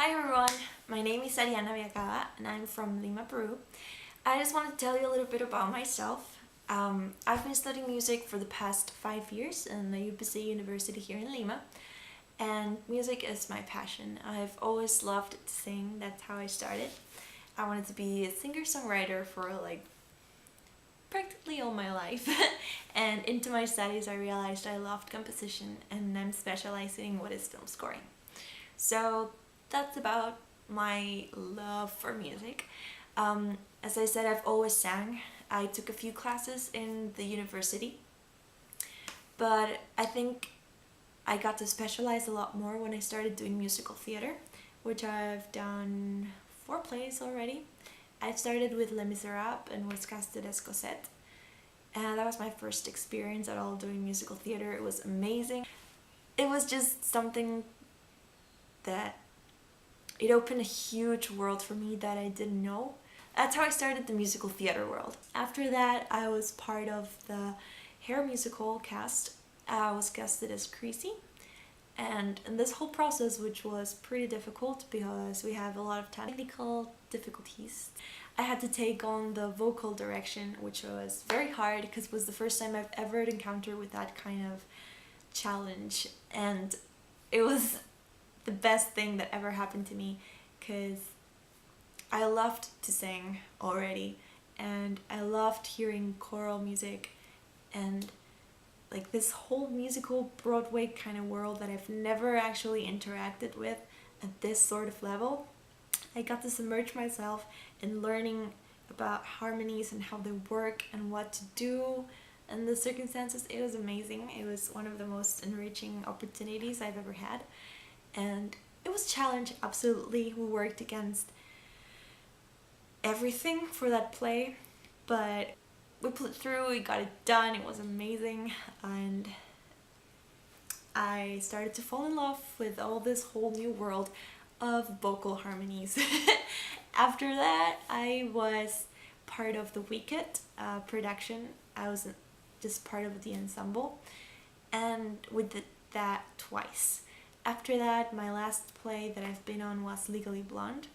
Hi everyone, my name is Arianna and I'm from Lima, Peru. I just want to tell you a little bit about myself. I've been studying music for the past 5 years in the UPC University here in Lima, and music is my passion. I've always loved to sing, that's how I started. I wanted to be a singer-songwriter for practically all my life. And into my studies I realized I loved composition and I'm specializing in what is film scoring. So that's about my love for music. As I said, I've always sang. I took a few classes in the university, but I think I got to specialize a lot more when I started doing musical theater, which I've done 4 plays already. I started with Les Miserables and was casted as Cosette, and that was my first experience at all doing musical theater. It was amazing. It was just something that it opened a huge world for me that I didn't know. That's how I started the musical theater world. After that, I was part of the Hair musical cast. I was casted as Creasy, and in this whole process, which was pretty difficult because we have a lot of technical difficulties, I had to take on the vocal direction, which was very hard because it was the first time I've ever encountered with that kind of challenge, and it was the best thing that ever happened to me because I loved to sing already, and I loved hearing choral music and this whole musical Broadway kind of world that I've never actually interacted with at this sort of level. I got to submerge myself in learning about harmonies and how they work and what to do and the circumstances. It was amazing. It was one of the most enriching opportunities I've ever had. And it was a challenge, absolutely. We worked against everything for that play, but we pulled it through, we got it done, it was amazing, and I started to fall in love with all this whole new world of vocal harmonies. After that, I was part of the Wicked production. I was just part of the ensemble, and we did that twice. After that, my last play that I've been on was Legally Blonde,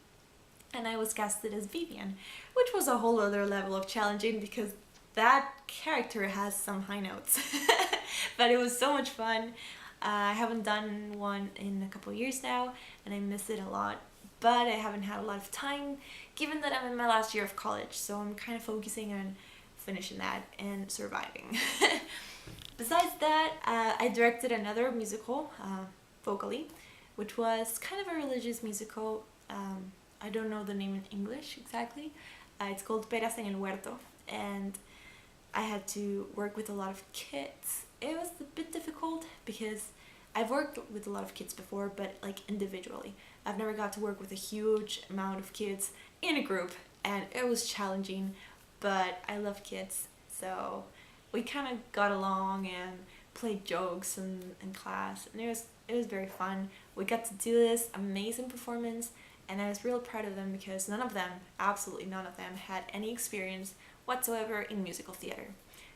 and I was casted as Vivian, which was a whole other level of challenging because that character has some high notes. But it was so much fun. I haven't done one in a couple years now, and I miss it a lot, but I haven't had a lot of time given that I'm in my last year of college, so I'm kind of focusing on finishing that and surviving. Besides that, I directed another musical, vocally, which was kind of a religious musical. I don't know the name in English exactly. It's called Peras en el Huerto, and I had to work with a lot of kids. It was a bit difficult because I've worked with a lot of kids before, but individually. I've never got to work with a huge amount of kids in a group, and it was challenging, but I love kids, so we kind of got along and played jokes in class, and it was very fun. We got to do this amazing performance, and I was real proud of them because none of them, absolutely none of them, had any experience whatsoever in musical theater.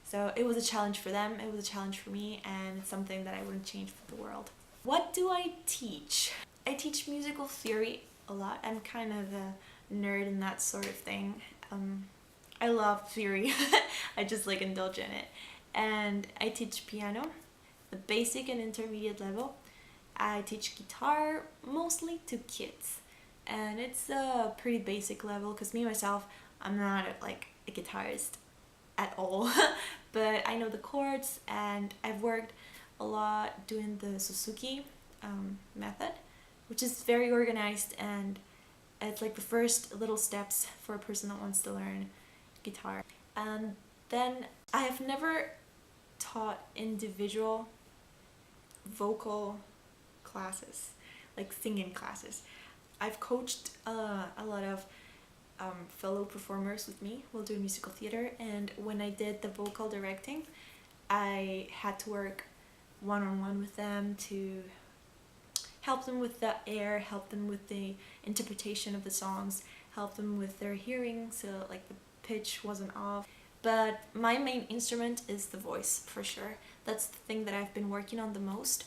So it was a challenge for them, it was a challenge for me, and it's something that I wouldn't change for the world. What do I teach? I teach musical theory a lot. I'm kind of a nerd in that sort of thing. I love theory. I just indulge in it. And I teach piano, the basic and intermediate level. I teach guitar mostly to kids, and it's a pretty basic level because me myself, I'm not a guitarist at all. But I know the chords, and I've worked a lot doing the Suzuki method, which is very organized, and it's the first little steps for a person that wants to learn guitar. And then I have never taught individual vocal classes, singing classes. I've coached a lot of fellow performers with me while doing musical theater, and when I did the vocal directing, I had to work one-on-one with them to help them with the air, help them with the interpretation of the songs, help them with their hearing so the pitch wasn't off. But my main instrument is the voice, for sure. That's the thing that I've been working on the most.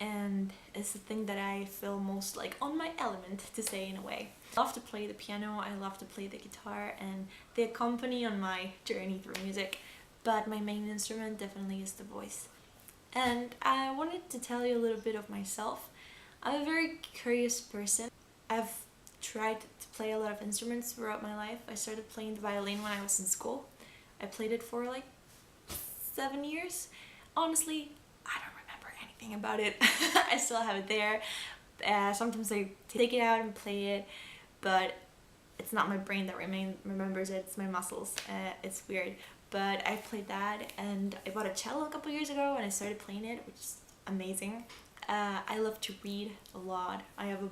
and it's the thing that I feel most like on my element, to say, in a way. I love to play the piano, I love to play the guitar, and they accompany on my journey through music, but my main instrument definitely is the voice. And I wanted to tell you a little bit of myself. I'm a very curious person. I've tried to play a lot of instruments throughout my life. I started playing the violin when I was in school. I played it for like 7 years. Honestly, I don't remember anything about it. I still have it there. Sometimes I take it out and play it, but it's not my brain that remembers it, it's my muscles. It's weird. But I played that, and I bought a cello a couple years ago and I started playing it, which is amazing. I love to read a lot. I have a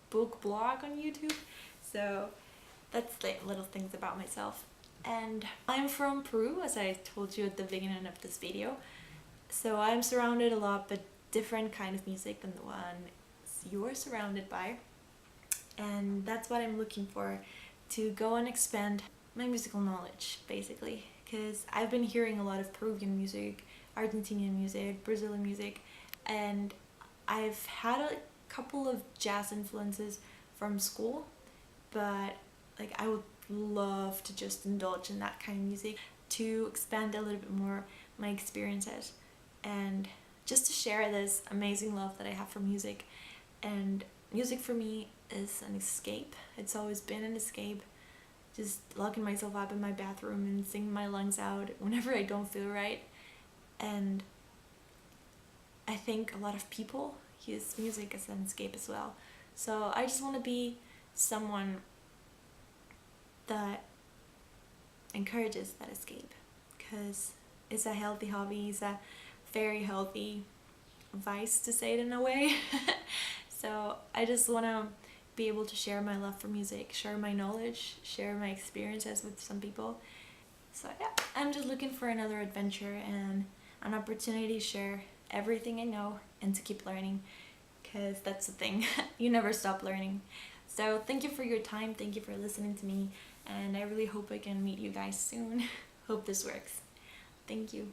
book blog on YouTube, so that's the little things about myself. And I'm from Peru, as I told you at the beginning of this video, so I'm surrounded a lot by different kind of music than the one you're surrounded by, and that's what I'm looking for, to go and expand my musical knowledge, basically, because I've been hearing a lot of Peruvian music, Argentinian music, Brazilian music, and I've had a couple of jazz influences from school, but like I would love to just indulge in that kind of music to expand a little bit more my experiences, and just to share this amazing love that I have for music. And music for me is an escape. It's always been an escape. Just locking myself up in my bathroom and singing my lungs out whenever I don't feel right. And I think a lot of people use music as an escape as well. So I just want to be someone that encourages that escape, because it's a healthy hobby, it's a very healthy vice, to say it in a way. So I just want to be able to share my love for music, share my knowledge, share my experiences with some people. So yeah, I'm just looking for another adventure and an opportunity to share everything I know and to keep learning, because that's the thing. You never stop learning. So thank you for your time, thank you for listening to me, and I really hope I can meet you guys soon. Hope this works. Thank you.